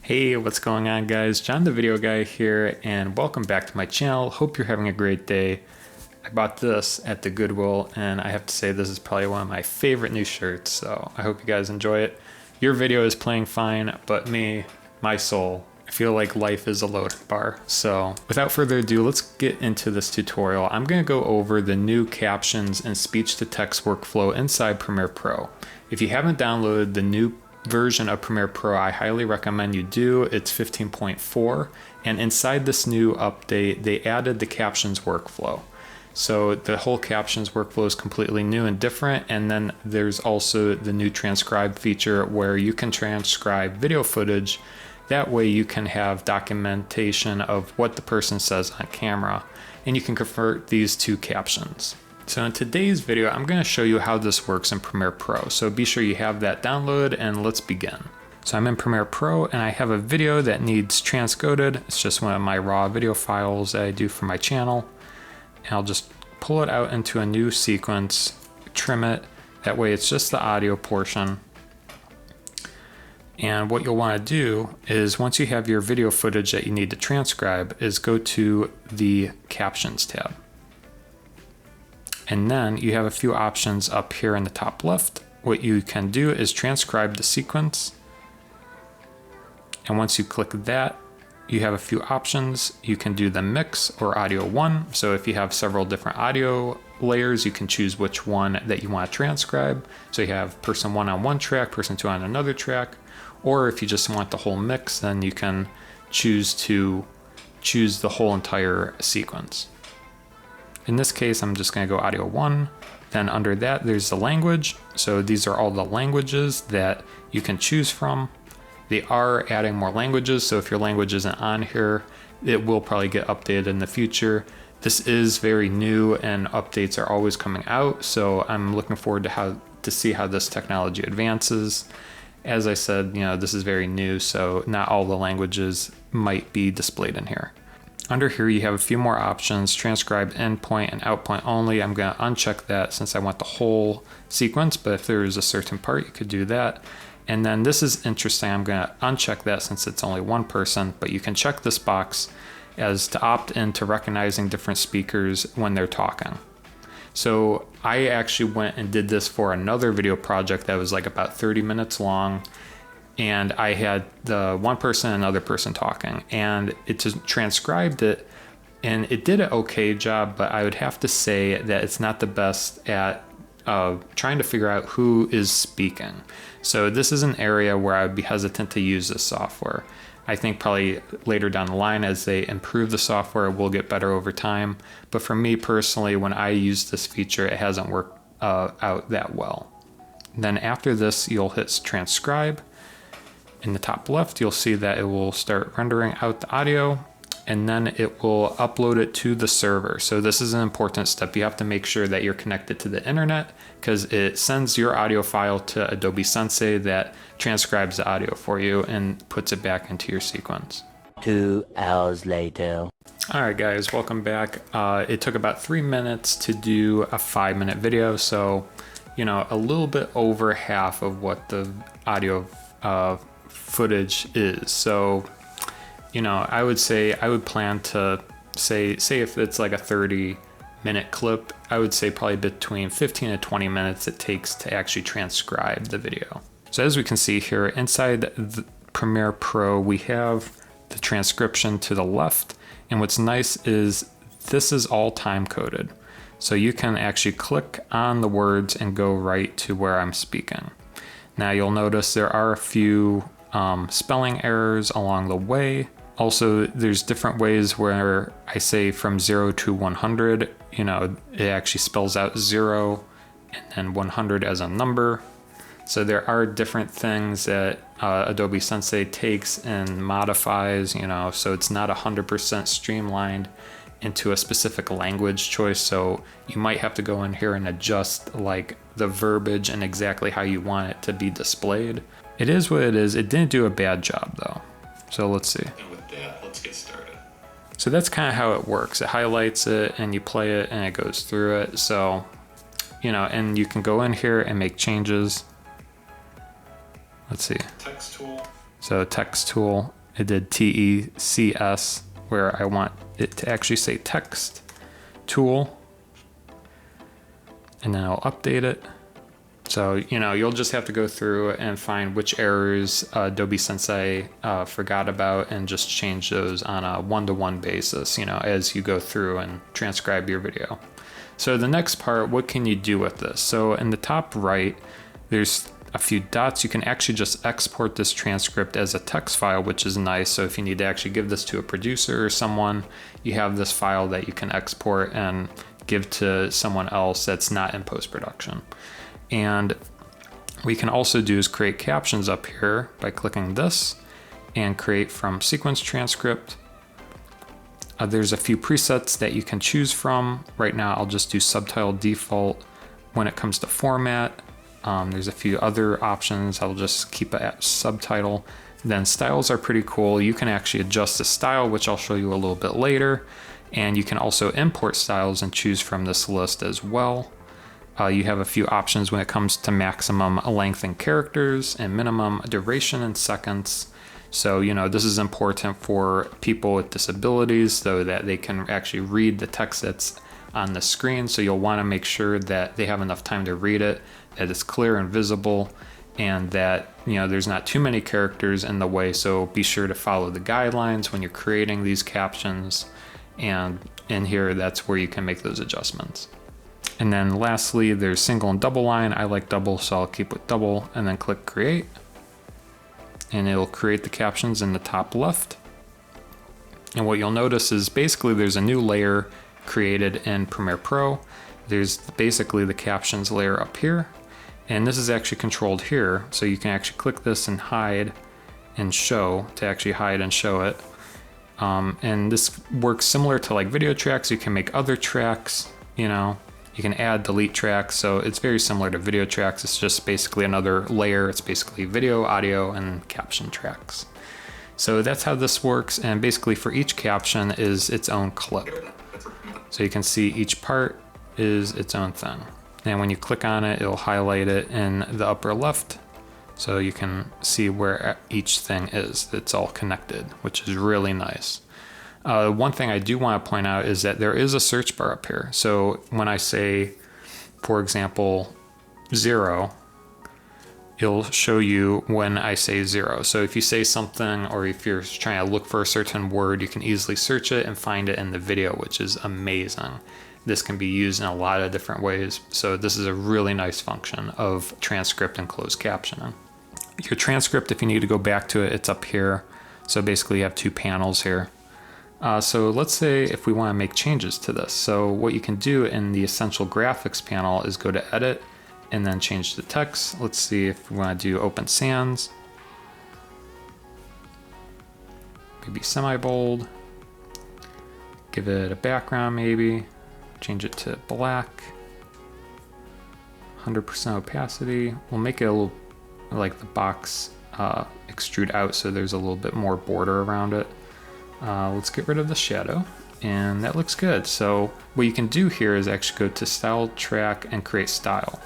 Hey, what's going on guys? John the Video Guy here and welcome back to my channel. Hope you're having a great day. I bought this at the Goodwill and I have to say this is probably one of my favorite new shirts, so I hope you guys enjoy it. Your video is playing fine, but me, my soul, I feel like life is a loading bar. So without further ado, let's get into this tutorial. I'm going to go over the new captions and speech-to-text workflow inside Premiere Pro. If you haven't downloaded the new version of Premiere Pro, I highly recommend you do. It's 15.4, and inside this new update they added the captions workflow. So the whole captions workflow is completely new and different, and then there's also the new transcribe feature where you can transcribe video footage. That way you can have documentation of what the person says on camera, and you can convert these to captions. So in today's video, I'm going to show you how this works in Premiere Pro. So be sure you have that downloaded and let's begin. So I'm in Premiere Pro and I have a video that needs transcoded. It's just one of my raw video files that I do for my channel. And I'll just pull it out into a new sequence, trim it. That way it's just the audio portion. And what you'll want to do is once you have your video footage that you need to transcribe is go to the Captions tab. And then you have a few options up here in the top left. What you can do is transcribe the sequence. And once you click that, you have a few options. You can do the mix or audio 1. So if you have several different audio layers, you can choose which one that you want to transcribe. So you have person 1 on one track, person 2 on another track. Or if you just want the whole mix, then you can choose the whole entire sequence. In this case, I'm just going to go audio 1. Then under that, there's the language. So these are all the languages that you can choose from. They are adding more languages. So if your language isn't on here, it will probably get updated in the future. This is very new and updates are always coming out. So I'm looking forward to see how this technology advances. As I said, this is very new, so not all the languages might be displayed in here. Under here you have a few more options, transcribe endpoint and outpoint only. I'm going to uncheck that since I want the whole sequence, but if there is a certain part you could do that. And then this is interesting, I'm going to uncheck that since it's only one person, but you can check this box as to opt into recognizing different speakers when they're talking. So I actually went and did this for another video project that was like about 30 minutes long. And I had the one person and another person talking, and it just transcribed it, and it did an okay job, but I would have to say that it's not the best at trying to figure out who is speaking. So this is an area where I would be hesitant to use this software. I think probably later down the line as they improve the software, it will get better over time. But for me personally, when I use this feature, it hasn't worked out that well. Then after this, you'll hit transcribe. In the top left, you'll see that it will start rendering out the audio, and then it will upload it to the server. So this is an important step. You have to make sure that you're connected to the internet because it sends your audio file to Adobe Sensei that transcribes the audio for you and puts it back into your sequence. 2 hours later. All right, guys, welcome back. It took about 3 minutes to do a 5-minute video. So, a little bit over half of what the audio footage is. So, I would plan to say if it's like a 30-minute clip, I would say probably between 15 to 20 minutes it takes to actually transcribe the video. So as we can see here inside the Premiere Pro, we have the transcription to the left. And what's nice is this is all time coded. So you can actually click on the words and go right to where I'm speaking. Now you'll notice there are a few spelling errors along the way. Also, there's different ways where I say from 0 to 100, it actually spells out 0 and then 100 as a number. So there are different things that Adobe Sensei takes and modifies, so it's not 100% streamlined into a specific language choice. So you might have to go in here and adjust like the verbiage and exactly how you want it to be displayed. It is what it is. It didn't do a bad job though. So let's see. And with that, let's get started. So that's kind of how it works. It highlights it and you play it and it goes through it. So, and you can go in here and make changes. Let's see. Text tool. So text tool, it did TECS, where I want it to actually say text tool. And then I'll update it. So, you'll just have to go through and find which errors Adobe Sensei forgot about and just change those on a one-to-one basis, as you go through and transcribe your video. So the next part, what can you do with this? So in the top right, there's a few dots. You can actually just export this transcript as a text file, which is nice. So if you need to actually give this to a producer or someone, you have this file that you can export and give to someone else that's not in post-production. And we can also do is create captions up here by clicking this and create from Sequence Transcript. There's a few presets that you can choose from. Right now, I'll just do subtitle default. When it comes to format, there's a few other options. I'll just keep it at subtitle. Then styles are pretty cool. You can actually adjust the style, which I'll show you a little bit later. And you can also import styles and choose from this list as well. You have a few options when it comes to maximum length in characters and minimum duration in seconds. So, this is important for people with disabilities so that they can actually read the text that's on the screen. So you'll want to make sure that they have enough time to read it, that it's clear and visible, and that, there's not too many characters in the way. So be sure to follow the guidelines when you're creating these captions. And in here, that's where you can make those adjustments. And then lastly, there's single and double line. I like double, so I'll keep with double and then click create. And it'll create the captions in the top left. And what you'll notice is basically there's a new layer created in Premiere Pro. There's basically the captions layer up here. And this is actually controlled here. So you can actually click this and hide and show to actually hide and show it. And this works similar to like video tracks. You can make other tracks, you can add, delete tracks. So it's very similar to video tracks. It's just basically another layer. It's basically video, audio, and caption tracks. So that's how this works. And basically for each caption is its own clip. So you can see each part is its own thing. And when you click on it, it'll highlight it in the upper left. So you can see where each thing is. It's all connected, which is really nice. One thing I do want to point out is that there is a search bar up here. So when I say, for example, 0, it'll show you when I say 0. So if you say something, or if you're trying to look for a certain word, you can easily search it and find it in the video, which is amazing. This can be used in a lot of different ways. So this is a really nice function of transcript and closed captioning. Your transcript, if you need to go back to it, it's up here. So basically you have two panels here. So let's say if we want to make changes to this. So what you can do in the Essential Graphics panel is go to Edit and then change the text. Let's see if we want to do Open Sans. Maybe semi-bold. Give it a background maybe. Change it to black. 100% opacity. We'll make it a little like the box extrude out so there's a little bit more border around it. Let's get rid of the shadow, and that looks good. So what you can do here is actually go to Style Track and create style.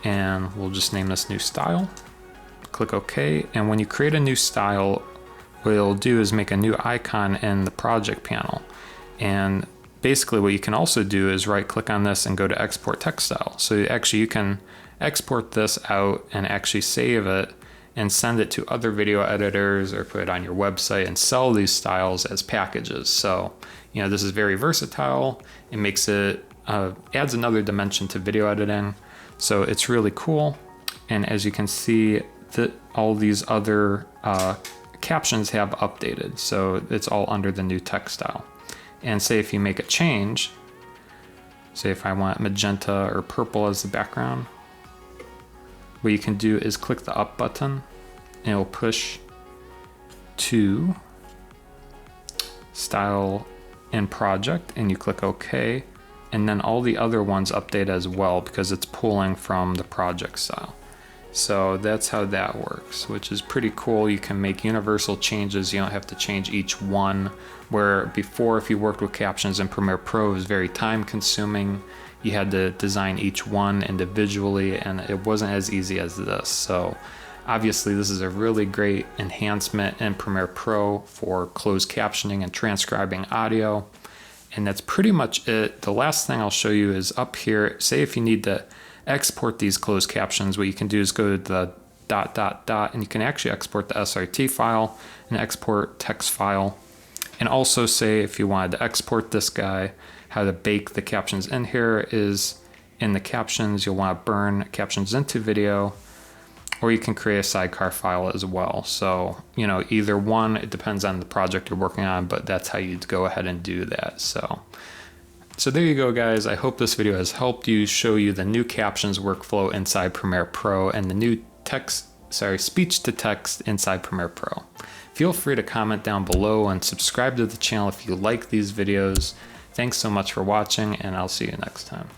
And we'll just name this new style. Click OK, and when you create a new style, what it'll do is make a new icon in the project panel. And basically what you can also do is right click on this and go to Export Text Style. So actually you can export this out and actually save it and send it to other video editors or put it on your website and sell these styles as packages. So, this is very versatile. It makes it, adds another dimension to video editing. So it's really cool. And as you can see, all these other captions have updated. So it's all under the new text style. And say if you make a change, say if I want magenta or purple as the background, what you can do is click the up button and it'll push to style and project, and you click OK, and then all the other ones update as well because it's pulling from the project style. So that's how that works, which is pretty cool. You can make universal changes. You don't have to change each one, where before if you worked with captions in Premiere Pro, it was very time consuming. You had to design each one individually and it wasn't as easy as this. So Obviously, this is a really great enhancement in Premiere Pro for closed captioning and transcribing audio. And that's pretty much it. The last thing I'll show you is up here. Say if you need to export these closed captions, what you can do is go to the ... and you can actually export the SRT file and export text file. And also say if you wanted to export this guy, how to bake the captions in here is in the captions, you'll want to burn captions into video, or you can create a sidecar file as well. So, you know, either one, it depends on the project you're working on, but that's how you'd go ahead and do that. So there you go, guys. I hope this video has helped you, show you the new captions workflow inside Premiere Pro and the new speech to text inside Premiere Pro. Feel free to comment down below and subscribe to the channel if you like these videos. Thanks so much for watching, and I'll see you next time.